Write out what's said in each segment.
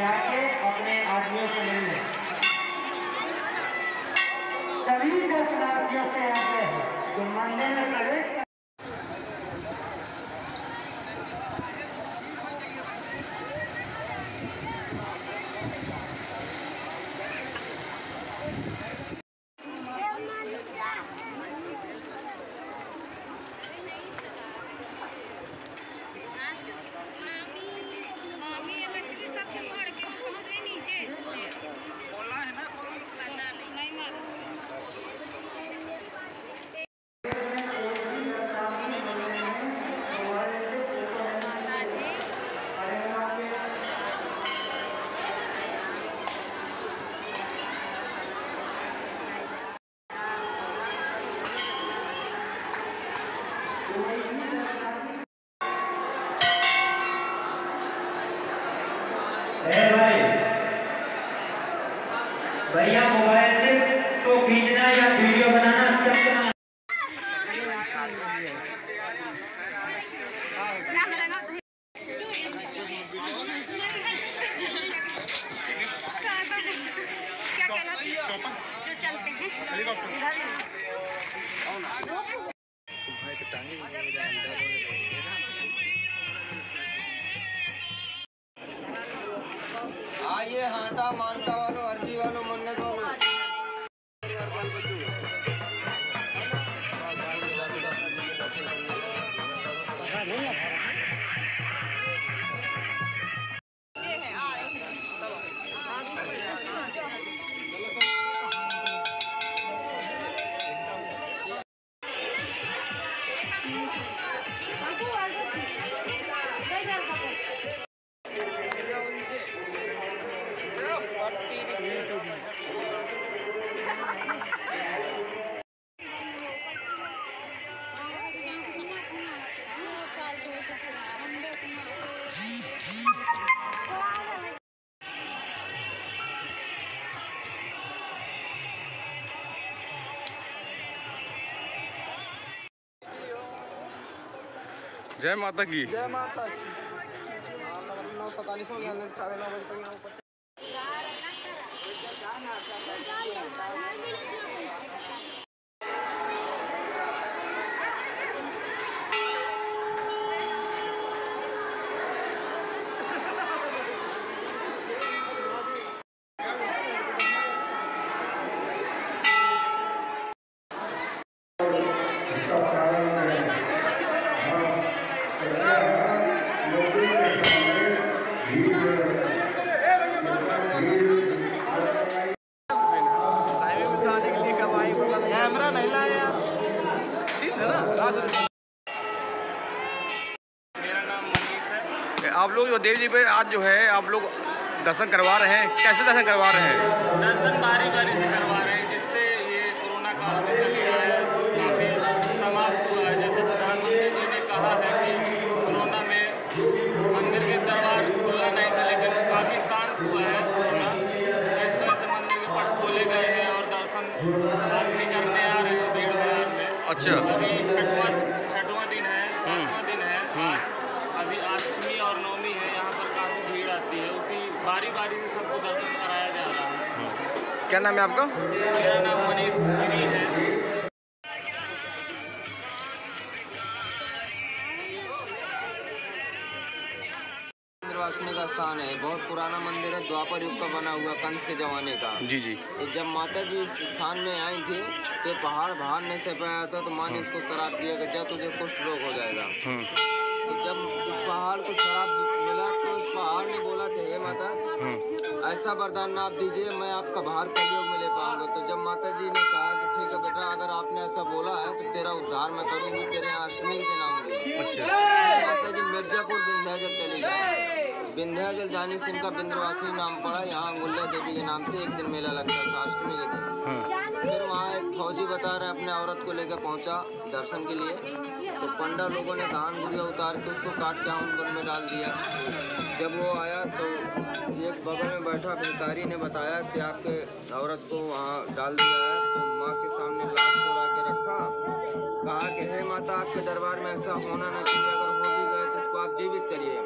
जाके अपने आदमियों से मिलने। सभी दर्शनार्थियों से आग्रह है कि मंदिर में प्रवेश भैया मोबाइल से तो खींचना या वीडियो बनाना सब चलते आइए हाथा मानता वालों अर्जी वालों मन्नत वालों जय माता की। जय माता की। 9:47 हो गया, 9:30 बजे तक कैमरा नहीं लाया। मेरा नाम मनीष है। आप लोग जो देव जी पे आज जो है आप लोग दर्शन करवा रहे हैं, कैसे दर्शन करवा रहे हैं? दर्शन बारी बारी से करवा रहे हैं, जिससे ये कोरोना काल में चल गया है काफ़ी समाप्त हुआ है। जैसे प्रधानमंत्री जी ने कहा है कि कोरोना में मंदिर के दरबार खुला नहीं था, लेकिन काफ़ी शांत हुआ है कोरोना। जिस वजह से मंदिर के पट खोले गए हैं और दर्शन आदमी करने आ रहे हैं भीड़ भाड़ में। अच्छा, अभी छठवां दिन है, 7वां दिन है। अभी अष्टमी और नवमी है, यहाँ पर काफ़ी भीड़ आती है। उसी बारी बारी से सबको दर्शन कराया जा रहा है। क्या नाम है आपका? मेरा नाम मनीष गिरी है। इंद्रवासिनी का स्थान है, बहुत पुराना मंदिर है, द्वापर युग का बना हुआ, कंस के जमाने का। जी जी। तो जब माता जी इस स्थान में आई थी तो पहाड़ बाहर नहीं से पाया था, तो माँ ने इसको शराब दिया कि जब तुझे कुष्ठ रोग हो जाएगा। तो जब इस पहाड़ को शराब मिला तो इस पहाड़ ने बोला कि हे माता, ऐसा वरदान आप दीजिए मैं आपका भार कलयुग में ले पाऊंगा। तो जब माता जी ने कहा कि ठीक है बेटा, अगर आपने ऐसा बोला है तो तेरा उद्धार मैं करूंगी, तेरे यहाँ अष्टमी के दिन आऊंगी। अच्छा। माता जी मिर्जापुर विंध्याचल चली गई। विंध्याचल जाने से इनका विंध्यवासिनी नाम पड़ा। यहाँ अंगुल्या देवी के नाम से एक दिन मेला लगता था अष्टमी के दिन। फिर वहाँ एक फौजी बता रहे अपने औरत को लेकर पहुँचा दर्शन के लिए। तो पंडा लोगों ने धान गुड़िया उतार के उसको काट के आउन में डाल दिया। जब वो आया तो एक बगल में बैठा भिखारी ने बताया कि आपके औरत को वहाँ डाल दिया है। तो माँ के सामने लाश तोड़ा के रखा, कहा कि हे माता, आपके दरबार में ऐसा होना नहीं चाहिए, अगर हो भी गए तो उसको आप जीवित करिए।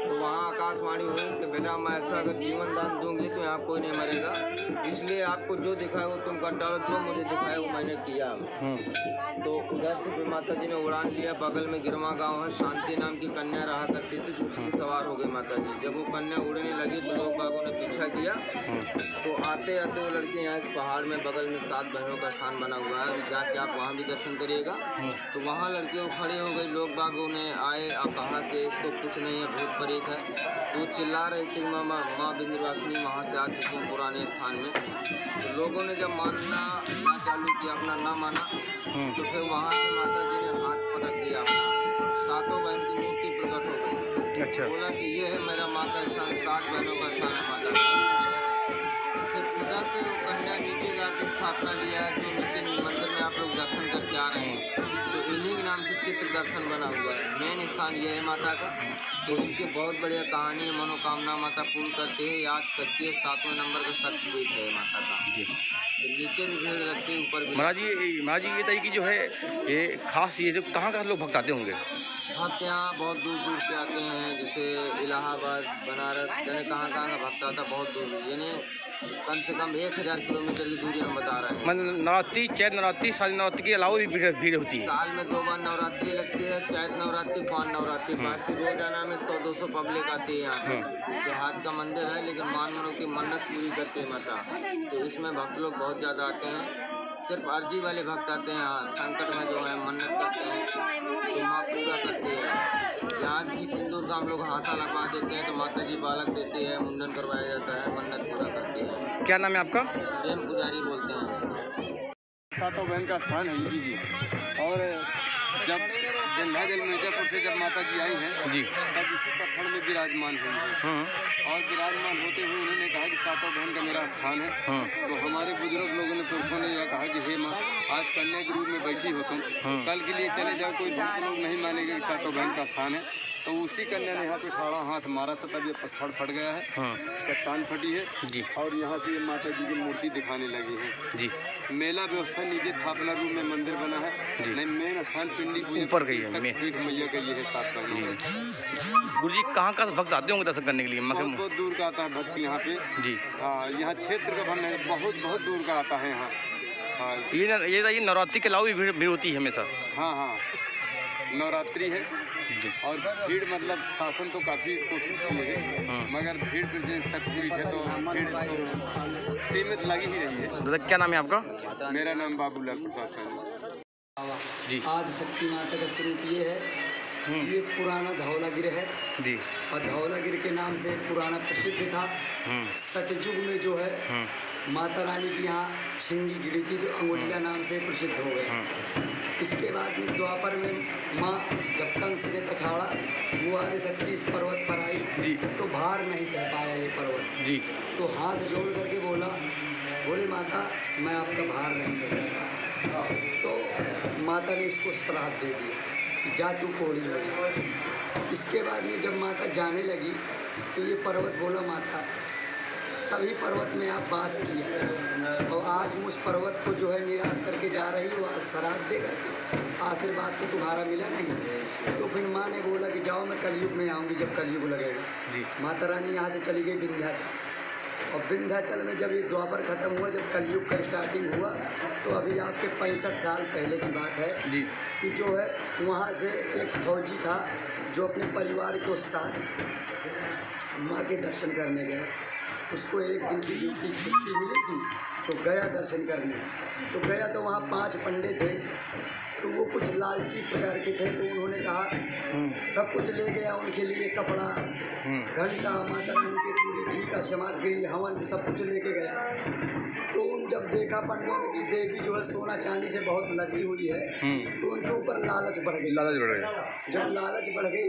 तो वहाँ आकाशवाणी हुई कि बेटा मैं ऐसा अगर जीवन दान दूंगी तो यहाँ कोई नहीं मरेगा, इसलिए आपको जो दिखाए वो तुम कर डालो, जो मुझे दिखाए वो मैंने किया। तो उधर से फिर माता जी ने उड़ान लिया। बगल में गिरमा गांव है, शांति नाम की कन्या रहा करती थी, उसकी सवार हो गई माता जी। जब वो कन्या उड़ने लगी तो लोग बागों ने पीछा किया। तो आते आते वो लड़के यहाँ इस पहाड़ में बगल में 7 बहनों का स्थान बना हुआ है, अभी जाके आप वहाँ भी दर्शन करिएगा। तो वहाँ लड़के वो खड़े हो गए, लोग बागों ने आए, आप कहा कि इसको कुछ नहीं है, भूत प्रेत है। तो चिल्ला रहे थे कि माँ विंध्यवासिनी वहाँ से आ चुकी हैं पुराने स्थान में। तो लोगों ने जब मानना चालू किया, अपना ना माना, तो फिर वहाँ से माता जी ने हाथ पटक दिया अपना, 7 बहन की मूर्ति प्रकट हो गई। अच्छा। बोला कि ये है मेरा माँ का स्थान, 7 बहनों का स्थान है माता का। फिर उधर से वो कन्या नीचे जाकर स्थापना लिया है, जो नीचे मंदिर में आप लोग दर्शन करके आ रहे हैं। तो इन्हीं के नाम से चित्र दर्शन बना हुआ है। मेन स्थान ये है माता का। तो इनकी बहुत बढ़िया कहानी है, मनोकामना माता पूर्ण करते हैं, याद शक्ति है, 7वें नंबर का शक्तिपीठ है माता का। तो नीचे भी भीड़ लगती है, ऊपर भी। महाराज जी ये तरीके जो है ये खास, ये जो कहाँ लोग भक्त आते होंगे? भक्त यहाँ बहुत दूर दूर से आते हैं, जैसे इलाहाबाद, बनारस, जाने कहाँ का भक्त आता, बहुत दूर, यानी कम से कम 1000 किलोमीटर की दूरी हम बता रहे हैं। नवरात्रि, चैत नवरात्रि, शारदीय नवरात्रि के अलावा भी भीड़ होती है? साल में 2 बार नवरात्रि लगती है, चैत नवरात्रि, कौन नवरात्रि। बाकी रोजाना में 100-200 पब्लिक आती है यहाँ पे। देहात का मंदिर है, लेकिन मानवों की मन्नत पूरी करते हैं माता। तो इसमें भक्त लोग बहुत ज़्यादा आते हैं। सिर्फ अर्जी वाले भक्त आते हैं यहाँ, संकट में जो है मन्नत करते हैं तो माँ पूरा करती है। यहाँ की सिंदूर का हम लोग हाथा लगवा देते हैं तो माता जी बालक देती है, मुंडन करवाया जाता है, मन्नत पूरा करती है। क्या नाम है आपका? प्रेम पुजारी बोलते हैं। 7 बहन का स्थान है जी। और जब विंध्याचल मिर्जापुर से जब माता जी आई हैं जी, तब इसी पत्थर में विराजमान हुई है। और विराजमान होते हुए उन्होंने कहा कि 7 बहन का मेरा स्थान है। तो हमारे बुजुर्ग लोगों ने, पुरखों ने यह कहा कि हे माँ, आज कन्या के रूप में बैठी हो तुम, कल के लिए चले जाओ, कोई भक्त लोग नहीं मानेंगे कि 7 बहन का स्थान है। तो उसी कन्या ने यहाँ पे खड़ा हाथ मारा था, तब ये पत्थर फट गया है, चट्टान फटी है जी। और यहाँ से ये माता जी की मूर्ति दिखाने लगी है जी। मेला व्यवस्था नीचे थापना रूप में मंदिर बना है, नहीं मेन स्थान पिंडी ऊपर गई है, पीठ मैया का ये है 7 बहनों का। गुरु जी कहाँ भक्त आते होंगे दर्शन करने के लिए? बहुत दूर का आता है भक्त यहाँ पे जी। हाँ, यहाँ क्षेत्र का भरना है, बहुत दूर का आता है यहाँ। हाँ, ये नवरात्रि के अलावा भी भीड़ होती है हमेशा? हाँ, नवरात्रि है और भीड़ मतलब शासन तो काफ़ी कोशिश की है, मगर भीड़ पर जैसे शक्ति है तो भीड़ तो सीमित लगी ही रही है। दादा क्या नाम है आपका? मेरा नाम बाबूलाल प्रसाद सिंह जी। आज शक्ति माता का स्वरूप ये है, ये पुराना धौलागिर है जी। और धौलागिर के नाम से पुराना प्रसिद्ध था। सतयुग में जो है माता रानी की यहाँ छिंगी गिरी थी, जो अंगुलिया नाम से प्रसिद्ध हो गए। इसके बाद में द्वापर में माँ जब कंस ने पछाड़ा, वो आदि शक्ति इस पर्वत पर आई जी। तो भार नहीं सह पाया ये पर्वत जी। तो हाथ जोड़ करके बोले माता मैं आपका भार नहीं सह सकता। तो माता ने इसको श्राप दे दिया कि जा तू कोड़ी हो जा। इसके बाद में जब माता जाने लगी तो ये पर्वत बोला माता सभी पर्वत में आप वास किया और आज मुझ पर्वत को जो है निराश करके जा रही हो, आज श्राप देकर आशीर्वाद तो तुम्हारा मिला नहीं। तो फिर माँ ने बोला कि जाओ मैं कलयुग में आऊँगी, जब कलयुग लगेगा। माता रानी यहाँ से चली गई विंध्याचल, और विंध्याचल में जब ये द्वापर खत्म हुआ, जब कलयुग का स्टार्टिंग हुआ, तो अभी आपके 65 साल पहले की बात है जी। कि जो है वहाँ से एक फौजी था जो अपने परिवार के साथ माँ के दर्शन करने गया। उसको एक दिन की ड्यूटी छुट्टी मिली थी तो गया दर्शन करने। तो गया तो वहाँ 5 पंडे थे, तो वो कुछ लालची प्रकार के थे, तो उन्होंने कहा सब कुछ ले गया उनके लिए, कपड़ा, घंटा, माता रानी की पूरी घी का सामग्री, हवन सब कुछ लेके गया। तो उन जब देखा पंडों ने कि देवी जो है सोना चांदी से बहुत लगी हुई है, तो उनके ऊपर लालच बढ़ गई। जब लालच बढ़ गई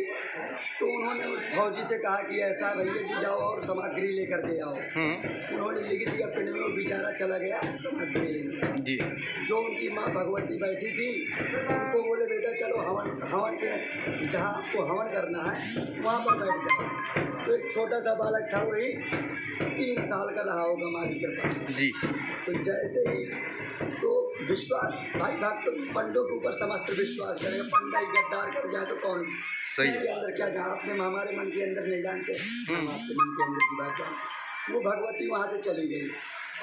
तो उन्होंने उस फौजी से कहा कि ऐसा भैया जी जाओ और सामग्री लेकर के आओ। उन्होंने लिख दिया पिंड में, वो बेचारा चला गया सामग्री लेने। जो उनकी माँ भगवती बैठी थी उनको बोले बेटा चलो हवन के जहाँ आपको हवन करना है वहाँ पर बैठ जाओ। तो एक छोटा सा बालक था, वही 3 साल का रहा होगा माँ की कृपा से। तो जैसे ही तो विश्वास भाई भक्त पंडों के ऊपर समस्त विश्वास करेगा, पंडा ही गद्दार कर जाए तो कौन सही है। इसके अंदर क्या जहाँ अपने हमारे मन के अंदर नहीं जानते, हम आपके मन के अंदर की बात जानते। वो भगवती वहाँ से चली गई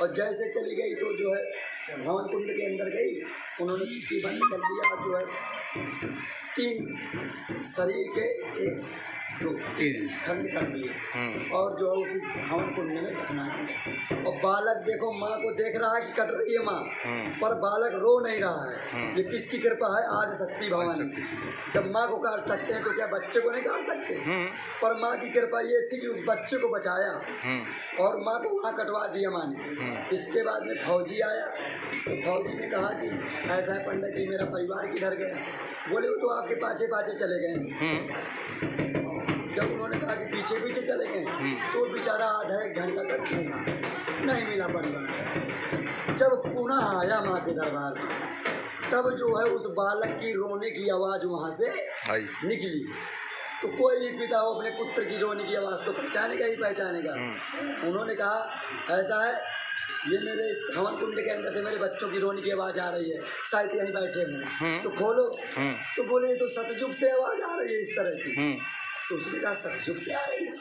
और जैसे चली गई तो जो है हवन कुंड के अंदर गई, उन्होंने कुटी बंद कर दिया और जो है 3 शरीर के 1 2 खंड कर दिए और जो है उसी हवन कुंड में दफना दिया। और बालक देखो माँ को देख रहा है कि कट रही है माँ, पर बालक रो नहीं रहा है। ये किसकी कृपा है? आदि शक्ति भवानी। जब माँ को काट सकते हैं तो क्या बच्चे को नहीं काट सकते? पर माँ की कृपा ये थी कि उस बच्चे को बचाया और माँ को वहाँ कटवा दिया माँ ने। इसके बाद में फौजी आया तो फौजी ने कहा कि ऐसा है पंडित जी, मेरा परिवार किधर गया? बोले वो तो आपके पाछे पाछे चले गए। जब उन्होंने कहा कि पीछे पीछे चले गए तो बेचारा आधा 1 घंटा तक घूमा, नहीं मिला परिवार। जब पुनः आया माँ के दरबार में तब जो है उस बालक की रोने की आवाज़ वहाँ से निकली। तो कोई भी पिता हो अपने पुत्र की रोने की आवाज़ तो पहचानेगा ही पहचानेगा। उन्होंने कहा ऐसा है, ये मेरे इस हवन कुंड के अंदर से मेरे बच्चों की रोने की आवाज़ आ रही है, शायद यहीं बैठे हैं तो खोलो। तो बोले ये तो सतयुग से आवाज़ आ रही है इस तरह की। तो उसने कहा सतयुग से आ रही है,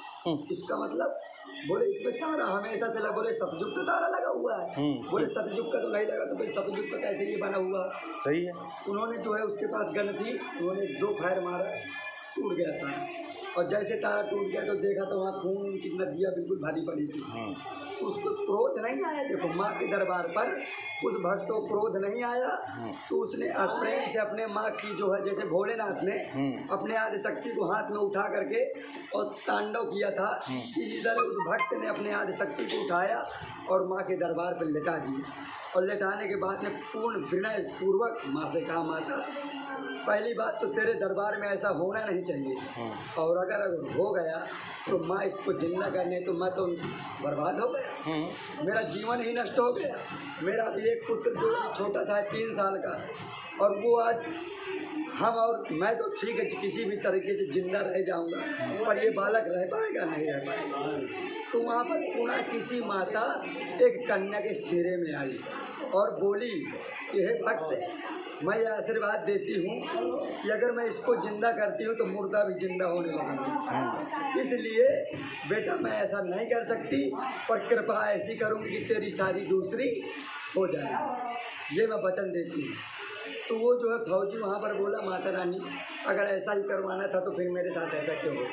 इसका मतलब? बोले इसमें तारा हमेशा से लगा। बोले सतयुग तो तारा लगा हुआ है। बोले सतयुग का तो नहीं लगा, तो फिर सतयुग का कैसे ये बना हुआ? सही है। उन्होंने जो है उसके पास गन थी, उन्होंने 2 फायर मारा, टूट गया था। और जैसे तारा टूट गया तो देखा तो वहाँ खून की नदियाँ बिल्कुल भरी पड़ी थी। तो उसको क्रोध नहीं आया। देखो माँ के दरबार पर उस भक्त को क्रोध नहीं आया, तो उसने प्रेम से अपने माँ की जो है, जैसे भोलेनाथ ने अपने आदि शक्ति को हाथ में उठा करके और तांडव किया था, इसी तरह उस भक्त ने अपने आदि शक्ति को उठाया और माँ के दरबार पर लिटा दिया। और लेटाने के बाद में पूर्ण विनय पूर्वक माँ से कहा, माता पहली बात तो तेरे दरबार में ऐसा होना नहीं चाहिए, और अगर हो गया तो माँ इसको जिंदा करने तो मैं तो बर्बाद हो गया, मेरा जीवन ही नष्ट हो गया। मेरा भी एक पुत्र जो छोटा सा है 3 साल का, और वो आज हम और मैं तो ठीक है किसी भी तरीके से जिंदा रह जाऊंगा, पर ये बालक रह पाएगा नहीं रह पाएगा। तो वहाँ पर पुनः किसी माता एक कन्या के सिरे में आई और बोली कि हे भक्त, मैं ये आशीर्वाद देती हूँ कि अगर मैं इसको जिंदा करती हूँ तो मुर्दा भी जिंदा होने लगेगा। इसलिए बेटा मैं ऐसा नहीं कर सकती, पर कृपा ऐसी करूँगी कि तेरी शादी दूसरी हो जाए, ये मैं वचन देती हूँ। तो वो जो है फौजी वहाँ पर बोला, माता रानी अगर ऐसा ही करवाना था तो फिर मेरे साथ ऐसा क्यों हो?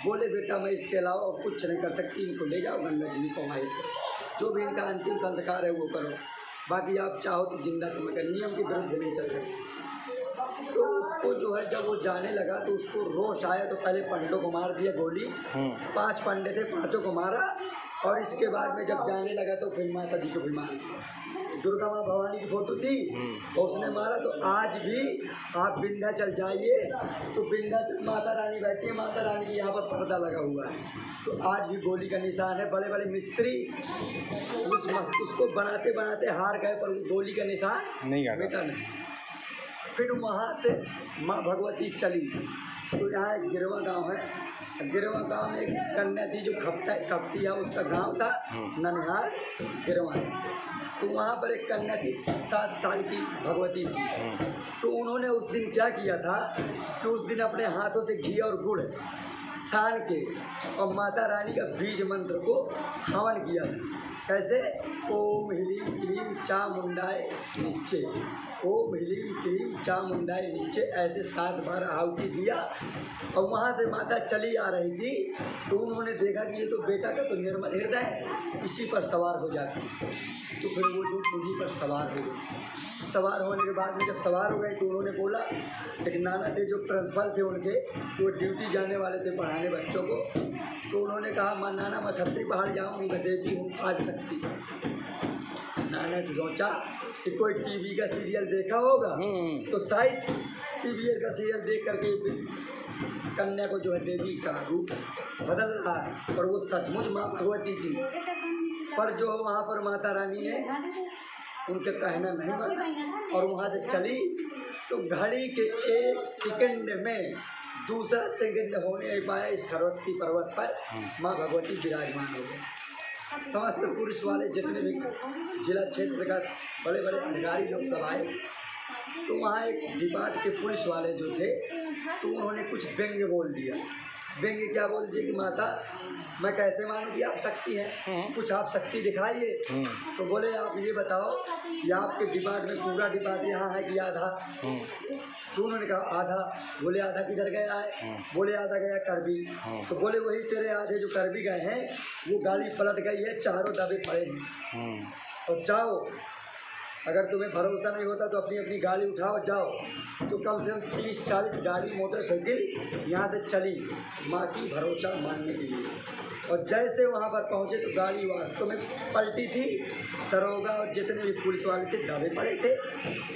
बोले बेटा मैं इसके अलावा और कुछ नहीं कर सकती, इनको ले जाओ गंगा जी को, माहिर करो, जो भी इनका अंतिम संस्कार है वो करो, बाकी आप चाहो तो जिंदा तो मैं नियम के विरुद्ध नहीं चल सकती। तो उसको जो है जब वो जाने लगा तो उसको रोष आया, तो पहले पंडों को मार दिया गोली, 5 पंडे थे 5 को मारा, और इसके बाद में जब जाने लगा तो फिर माता जी को भी मार दिया। दुर्गा माँ भवानी की फोटो थी और उसने मारा। तो आज भी आप विंध्याचल जाइए तो विंध्याचल माता रानी बैठी है, माता रानी की यहाँ पर पर्दा लगा हुआ है, तो आज भी गोली का निशान है। बड़े बड़े मिस्त्री उसको बनाते बनाते हार गए, पर गोली का निशान नहीं बेटा नहीं। फिर वहाँ से माँ भगवती चली, तो यहाँ एक गिरवा गाँव है, गिरवा गाँव में एक कन्या थी जो कपटिया उसका गांव था, ननिहाल गिरवा। तो वहाँ पर एक कन्या थी 7 साल की भगवती थी। तो उन्होंने उस दिन क्या किया था कि उस दिन अपने हाथों से घी और गुड़ सान के और माता रानी का बीज मंत्र को हवन किया था। कैसे? ओम ह्रीं क्लीं चामुंडाय नीचे, ओम ह्रीं क्लीं चामुंडाय नीचे, ऐसे 7 बार आहुति दिया। और वहाँ से माता चली आ रही थी तो उन्होंने देखा कि ये तो बेटा का तो निर्मल हृदय है, इसी पर सवार हो जाती। तो फिर वो जो उन्हीं पर सवार हो गई। सवार होने के बाद में जब सवार हो गए तो उन्होंने बोला, एक नाना थे जो प्रिंसिपल थे उनके, तो ड्यूटी जाने वाले थे पढ़ाने बच्चों को, तो उन्होंने कहा मैं नाना मैं खत्री पहाड़ जाऊँगी, मैं देती हूँ आदि शक्ति। नाना से सोचा कि कोई टीवी का सीरियल देखा होगा तो शायद टीवी का सीरियल देख करके कन्या को जो है देवी का रूप बदल रहा है, और वो सचमुच माँ भगवती थी। पर जो वहाँ पर माता रानी ने उनके कहना नहीं माना और वहाँ से चली, तो घड़ी के 1 सेकंड में दूसरा सेकंड होने नहीं पाया, इस खरवती पर्वत पर माँ भगवती विराजमान हो गए। समस्त पुरुष वाले जितने भी जिला क्षेत्र का बड़े बड़े अधिकारी लोग सब आए तो वहाँ एक डिपार्ट के पुलिस वाले जो थे तो उन्होंने कुछ व्यंग्य बोल दिया। व्यंग्य क्या बोल दिया कि माता मैं कैसे मानूं कि आप शक्ति हैं, कुछ आप शक्ति दिखाइए। तो बोले आप ये बताओ कि आपके डिपार्ट में पूरा डिपार्ट यहाँ है कि आधा? तो उन्होंने कहा आधा। बोले आधा किधर गया है? बोले आधा गया करबी। तो बोले वही तेरे आधे जो करबी गए हैं वो गाड़ी पलट गई है, चारों दबे पड़े हैं। और जाओ, अगर तुम्हें भरोसा नहीं होता तो अपनी अपनी गाड़ी उठाओ जाओ। तो कम से कम 30-40 गाड़ी मोटरसाइकिल यहाँ से चली माँ की भरोसा मानने के लिए। और जैसे वहाँ पर पहुँचे तो गाड़ी वास्तव में पलटी थी, दरोगा और जितने भी पुलिस वाले थे दबे पड़े थे।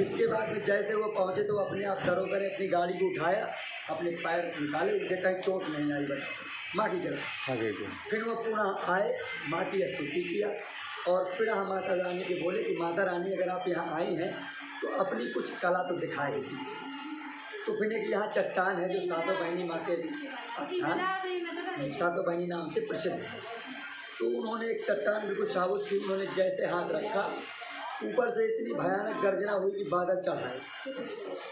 इसके बाद में जैसे वो पहुँचे तो अपने आप दरोगा ने अपनी गाड़ी को उठाया, अपने पैर निकाले, उनके कहीं चोट नहीं आई, बता माँ की कृपा। फिर वो पुनः आए, माँ की स्तुति किया और फिर हम माता रानी के बोले कि माता रानी अगर आप यहाँ आई हैं तो अपनी कुछ कला तो दिखाई दीजिए। तो फिर कि यहाँ चट्टान है जो सातों बहनी माँ के स्थान सातों बहनी नाम से प्रसिद्ध है। तो उन्होंने एक चट्टान बिल्कुल साबुत थी, उन्होंने जैसे हाथ रखा ऊपर से इतनी भयानक गर्जना हुई कि बादल चढ़ाए,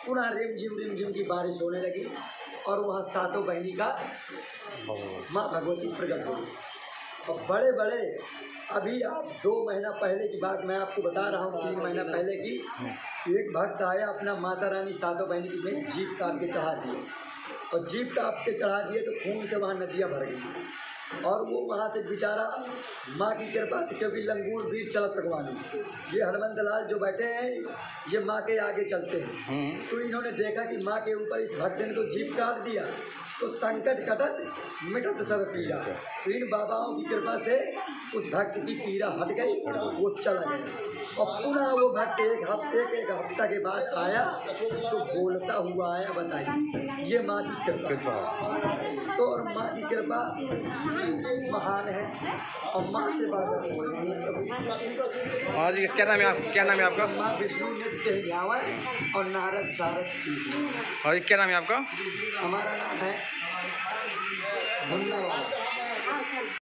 पुनः रिमझिम की बारिश होने लगी और वहाँ सातों बहनी का माँ भगवती प्रकट हुई। और बड़े बड़े अभी आप 2 महीना पहले की बात मैं आपको बता रहा हूँ, 3 महीना पहले की, एक भक्त आया अपना माता रानी सातों बहनी की में जीप काट के चढ़ा दिए और जीप काट के चढ़ा दिए तो खून से वहाँ नदियाँ भर गई और वो वहाँ से बेचारा माँ की कृपा से, क्योंकि लंगूर वीर चलत रखवानी, ये हनुमंत लाल जो बैठे हैं ये माँ के आगे चलते हैं। तो इन्होंने देखा कि माँ के ऊपर इस भक्त ने तो जीप काट दिया तो संकट कटत मिटत सब पीड़ा। तो इन बाबाओं की कृपा से उस भक्त की पीड़ा हट गई, वो चला गया और पुनः वो भक्त एक हफ्ता के बाद आया तो बोलता हुआ आया। बताइए, ये माँ की कृपा। तो और माँ की कृपा महान है और माँ से बढ़कर कोई नहीं है। हाँ जी, क्या नाम है आपका? माँ विष्णु नित्य ध्यावा और नारद सारद शीश। हाँ जी, क्या नाम है आपका? हमारा नाम है धन्यवाद।